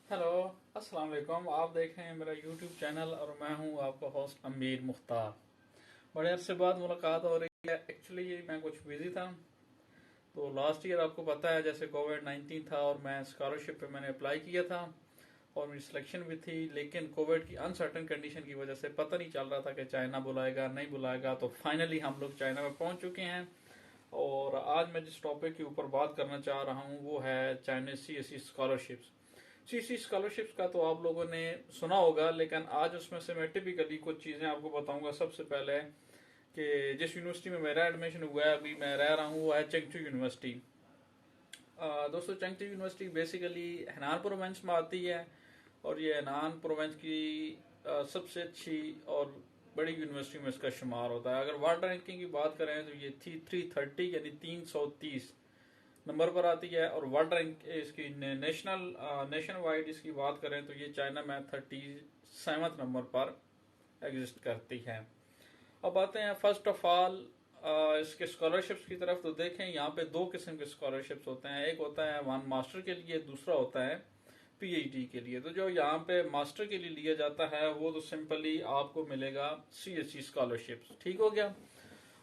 Hello, अस्सलाम वालेकुम। आप देख रहे हैं मेरा यूट्यूब चैनल और मैं हूं आपका होस्ट अमीर मुख्तार। बड़े अरसे बाद मुलाकात हो रही है। एक्चुअली मैं कुछ बिजी था। तो लास्ट ईयर आपको पता है जैसे कोविड-19 था और मैं स्कॉलरशिप पे मैंने अप्लाई किया था और मेरी सिलेक्शन भी थी, लेकिन कोविड की अनसर्टन कंडीशन की वजह से पता नहीं चल रहा था कि चाइना बुलाएगा नहीं बुलाएगा। तो फाइनली हम लोग चाइना में पहुंच चुके हैं। और आज मैं जिस टॉपिक के ऊपर बात करना चाह रहा हूं वो है Chinese CSC scholarships. CC scholarships का तो आप लोगों ने सुना होगा, लेकिन आज उसमें से मैं टिपिकली कुछ चीज़ें आपको बताऊंगा। सबसे पहले कि जिस यूनिवर्सिटी में मेरा एडमिशन हुआ है, अभी मैं रह रहा हूँ, वो है चेंगतू यूनिवर्सिटी। दोस्तों, चेंगतू यूनिवर्सिटी बेसिकली हेनान प्रोविंस में आती है और ये हेनान प्रोविंस की सबसे अच्छी और बड़ी यूनिवर्सिटी में इसका शुमार होता है। अगर वर्ल्ड रैंकिंग की बात करें तो ये थी 330 यानी 330 नंबर पर आती है। और वर्ल्ड रैंक इसकी नेशन वाइड इसकी बात करें तो ये चाइना में 37 नंबर पर एग्जिस्ट करती है। अब आते हैं फर्स्ट ऑफ ऑल इसके स्कॉलरशिप्स की तरफ। तो देखें, यहाँ पे दो किस्म के स्कॉलरशिप्स होते हैं। एक होता है वन मास्टर के लिए, दूसरा होता है पीएचडी के लिए। तो जो यहाँ पे मास्टर के लिए लिया जाता है वो तो सिंपली आपको मिलेगा सीएससी स्कॉलरशिप्स। ठीक हो गया।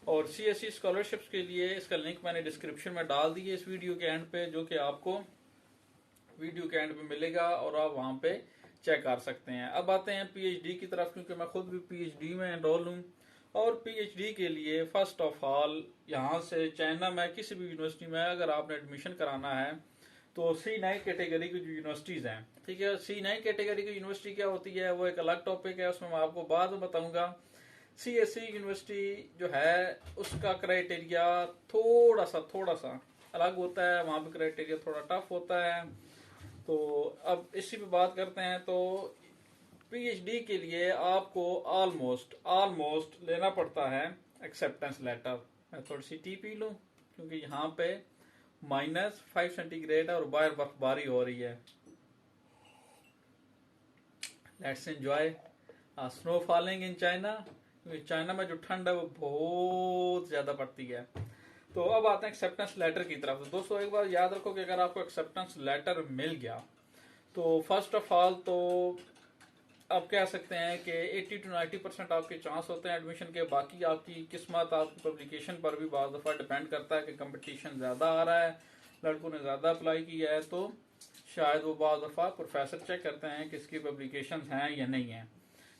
और सीएससी स्कॉलरशिप्स के लिए इसका लिंक मैंने डिस्क्रिप्शन में डाल दिया इस वीडियो के एंड पे, जो कि आपको वीडियो के एंड पे मिलेगा और आप वहां पे चेक कर सकते हैं। अब आते हैं पीएचडी की तरफ, क्योंकि मैं खुद भी पीएचडी में एनरोल हूँ। और पीएचडी के लिए फर्स्ट ऑफ ऑल यहाँ से चाइना में किसी भी यूनिवर्सिटी में अगर आपने एडमिशन कराना है तो C9 कैटेगरी की जो यूनिवर्सिटीज हैं, ठीक है, C9 कैटेगरी की यूनिवर्सिटी क्या होती है वो एक अलग टॉपिक है, उसमें मैं आपको बाद में बताऊंगा। सीएससी यूनिवर्सिटी जो है उसका क्राइटेरिया थोड़ा सा अलग होता है, वहां पे क्राइटेरिया थोड़ा टफ होता है। तो अब इसी पे बात करते हैं। तो पीएचडी के लिए आपको ऑलमोस्ट ऑलमोस्ट लेना पड़ता है एक्सेप्टेंस लेटर। मैं थोड़ी सी टी पी लूं क्योंकि यहाँ पे -5 सेंटीग्रेड है और बाहर बर्फबारी हो रही है। Let's enjoy snow falling in China, क्योंकि चाइना में जो ठंड है वो बहुत ज्यादा पड़ती है। तो अब आते हैं एक्सेप्टेंस लेटर की तरफ। तो दोस्तों, एक बार याद रखो कि अगर आपको एक्सेप्टेंस लेटर मिल गया तो फर्स्ट ऑफ ऑल तो आप कह सकते हैं कि 80 to 90% आपके चांस होते हैं एडमिशन के। बाकी आपकी किस्मत, आपकी पब्लिकेशन पर भी बहुत दफा डिपेंड करता है कि कंपटीशन ज्यादा आ रहा है, लड़कों ने ज्यादा अप्लाई किया है, तो शायद वो बहुत दफा प्रोफेसर चेक करते हैं कि इसकी पब्लिकेशन हैं या नहीं है।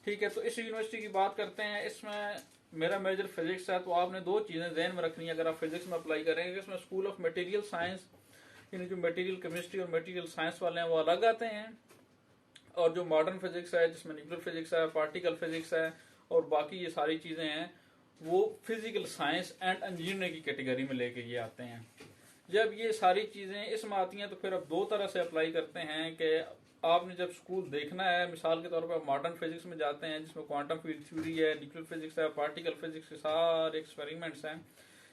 ठीक है, तो इस यूनिवर्सिटी की बात करते हैं। इसमें मेरा मेजर फिजिक्स है, तो आपने दो चीजें ध्यान में रखनी है अगर आप फिजिक्स में अप्लाई करेंगे। इसमें स्कूल ऑफ मटेरियल साइंस, यानी जो मटेरियल केमिस्ट्री और मटेरियल साइंस वाले हैं वो अलग आते हैं, और जो मॉडर्न फिजिक्स है जिसमें न्यूक्लियर फिजिक्स है, पार्टिकल फिजिक्स है और बाकी ये सारी चीजें हैं, वो फिजिकल साइंस एंड इंजीनियरिंग की कैटेगरी में लेके ये आते हैं। जब ये सारी चीजें इसमें आती हैं तो फिर अब दो तरह से अप्लाई करते हैं कि आपने जब स्कूल देखना है, मिसाल के तौर पर मॉडर्न फिजिक्स में जाते हैं जिसमें क्वांटम फील्ड थ्योरी है, न्यूक्लियर फिजिक्स है, पार्टिकल फिजिक्स के सारे एक्सपेरिमेंट्स हैं।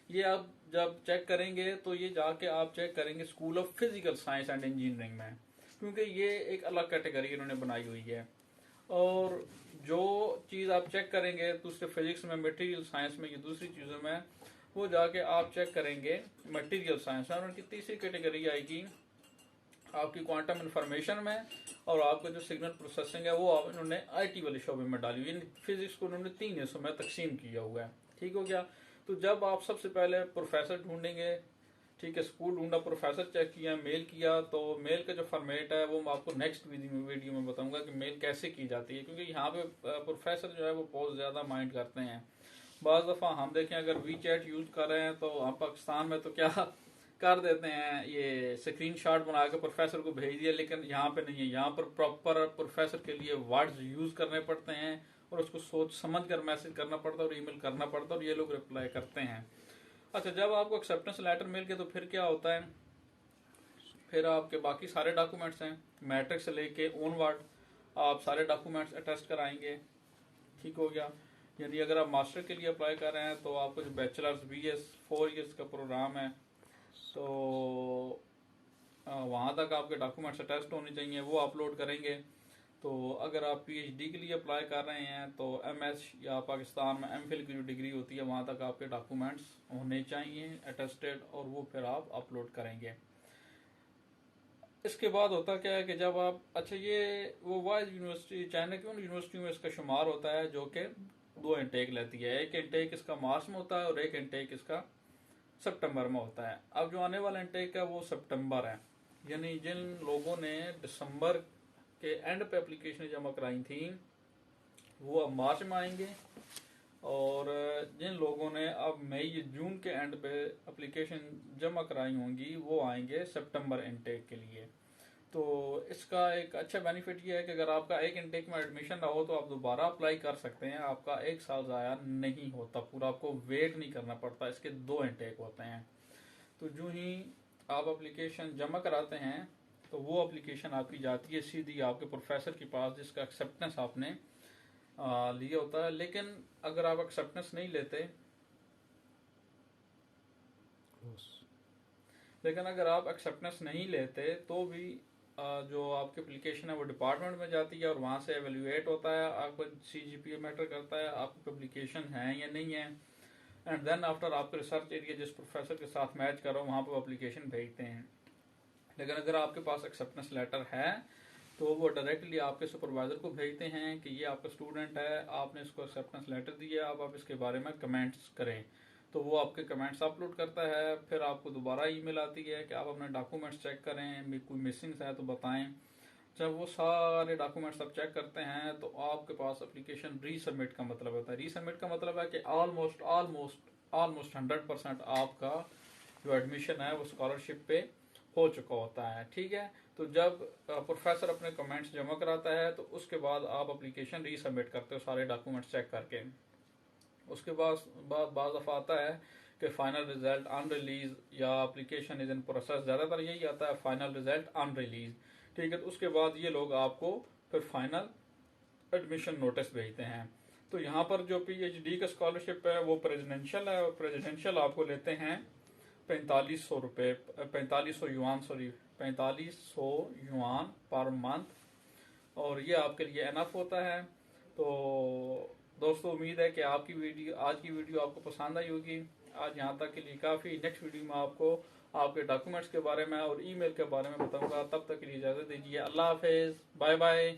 ये आप जब चेक करेंगे तो ये जाके आप चेक करेंगे school of physical science and engineering में, क्योंकि ये एक अलग कैटेगरी इन्होंने बनाई हुई है। और जो चीज आप चेक करेंगे दूसरे फिजिक्स में, मटेरियल साइंस में, ये दूसरी चीजों में, वो जाके आप चेक करेंगे मटेरियल साइंस में। और उनकी तीसरी कैटेगरी आएगी आपकी क्वांटम इंफॉर्मेशन में, और आपका जो सिग्नल प्रोसेसिंग है वो इन्होंने आईटी वाले शोबे में डाली हुई है। फिजिक्स को उन्होंने 3 हिस्सों में तकसीम किया हुआ है। ठीक हो गया। तो जब आप सबसे पहले प्रोफेसर ढूंढेंगे, ठीक है, स्कूल ढूंढा, प्रोफेसर चेक किया, मेल किया, तो मेल का जो फॉर्मेट है वो मैं आपको नेक्स्ट वीडियो में बताऊंगा कि मेल कैसे की जाती है, क्योंकि यहाँ पे प्रोफेसर जो है वो बहुत ज्यादा माइंड करते हैं। बाज दफा हम देखें अगर वी चैट यूज कर रहे हैं तो हम पाकिस्तान में तो क्या कर देते हैं, ये स्क्रीन शॉट बना के प्रोफेसर को भेज दिया, लेकिन यहाँ पे नहीं है। यहाँ पर प्रॉपर प्रोफेसर के लिए वर्ड्स यूज करने पड़ते हैं और उसको सोच समझ कर मैसेज करना पड़ता है और ईमेल करना पड़ता है, और ये लोग रिप्लाई करते हैं। अच्छा, जब आपको एक्सेप्टेंस लेटर मिल गया तो फिर क्या होता है, फिर आपके बाकी सारे डॉक्यूमेंट्स हैं, मैट्रिक से लेके ऑनवर्ड आप सारे डॉक्यूमेंट्स अटेस्ट कराएंगे। ठीक हो गया। यदि अगर आप मास्टर के लिए अप्लाई कर रहे हैं तो आपको जो बैचलर्स बीएस 4 ईयर्स का प्रोग्राम है, तो वहाँ तक आपके डॉक्यूमेंट्स अटेस्ट होने चाहिए, वो अपलोड करेंगे। तो अगर आप पीएचडी के लिए अप्लाई कर रहे हैं तो एमएस या पाकिस्तान में एमफिल की जो डिग्री होती है वहाँ तक आपके डॉक्यूमेंट्स होने चाहिए अटेस्टेड, और वो फिर आप अपलोड करेंगे। इसके बाद होता क्या है कि जब आप अच्छा ये वो वाइज यूनिवर्सिटी चाइना की उन यूनिवर्सिटियों में इसका शुमार होता है जो कि 2 इंटेक लेती है। एक इंटेक इसका मार्च में होता है और एक इंटेक इसका सितंबर में होता है। अब जो आने वाला इंटेक है वो सितंबर है, यानी जिन लोगों ने दिसंबर के एंड पे एप्लीकेशन जमा कराई थी वो अब मार्च में आएंगे, और जिन लोगों ने अब मई या जून के एंड पे एप्लीकेशन जमा कराई होंगी वो आएंगे सितंबर इनटेक के लिए। तो इसका एक अच्छा बेनिफिट ये है कि अगर आपका एक इनटेक में एडमिशन ना हो तो आप दोबारा अप्लाई कर सकते हैं, आपका 1 साल ज़ाया नहीं होता पूरा, आपको वेट नहीं करना पड़ता। इसके 2 इंटेक होते हैं। तो जो ही आप एप्लीकेशन जमा कराते हैं तो वो एप्लीकेशन आपकी जाती है सीधी आपके प्रोफेसर के पास जिसका एक्सेप्टेंस आपने लिया होता है। लेकिन अगर आप एक्सेप्टेंस नहीं लेते लेकिन अगर आप एक्सेप्टेंस नहीं लेते तो भी जो आपकी एप्लीकेशन है वो डिपार्टमेंट में जाती है और वहाँ से एवेल्यूएट होता है, आपको CGPA मैटर करता है आपकी एप्लीकेशन है या नहीं है, एंड देन आफ्टर आपके रिसर्च एरिया जिस प्रोफेसर के साथ मैच करो वहाँ पर एप्लीकेशन भेजते हैं। लेकिन अगर आपके पास एक्सेप्टेंस लेटर है तो वो डायरेक्टली आपके सुपरवाइजर को भेजते हैं कि ये आपका स्टूडेंट है, आपने इसको एक्सेप्टेंस लेटर दिया, अब आप इसके बारे में कमेंट्स करें। तो वो आपके कमेंट्स अपलोड करता है, फिर आपको दोबारा ईमेल आती है कि आप अपने डॉक्यूमेंट्स चेक करें, कोई मिसिंग्स है तो बताएं। जब वो सारे डॉक्यूमेंट्स आप चेक करते हैं तो आपके पास एप्लीकेशन रीसबमिट का मतलब होता है। रीसबमिट का मतलब है कि ऑलमोस्ट ऑलमोस्ट ऑलमोस्ट 100% आपका जो एडमिशन है वो स्कॉलरशिप पे हो चुका होता है। ठीक है, तो जब प्रोफेसर अपने कमेंट्स जमा कराता है तो उसके बाद आप एप्लीकेशन रीसबमिट करते हो सारे डॉक्यूमेंट्स चेक करके। उसके बाद बाज दफा आता है कि फाइनल रिजल्ट ऑन रिलीज या एप्लीकेशन इज इन प्रोसेस, ज्यादातर यही आता है फाइनल रिजल्ट ऑन रिलीज। ठीक है, तो उसके बाद ये लोग आपको फिर फाइनल एडमिशन नोटिस भेजते हैं। तो यहाँ पर जो PhD का स्कॉलरशिप है वो प्रेसिडेंशियल है, और प्रेसिडेंशियल आपको लेते हैं 4500 रुपये 4500 युआन 4500 युआन पर मंथ, और ये आपके लिए एनफ होता है। तो दोस्तों उम्मीद है कि आज की वीडियो आपको पसंद आई होगी। आज यहाँ तक के लिए काफ़ी। नेक्स्ट वीडियो में आपको आपके डॉक्यूमेंट्स के बारे में और ईमेल के बारे में बताऊंगा। तब तक के लिए इजाज़त दीजिए। अल्लाह हाफिज़, बाय बाय।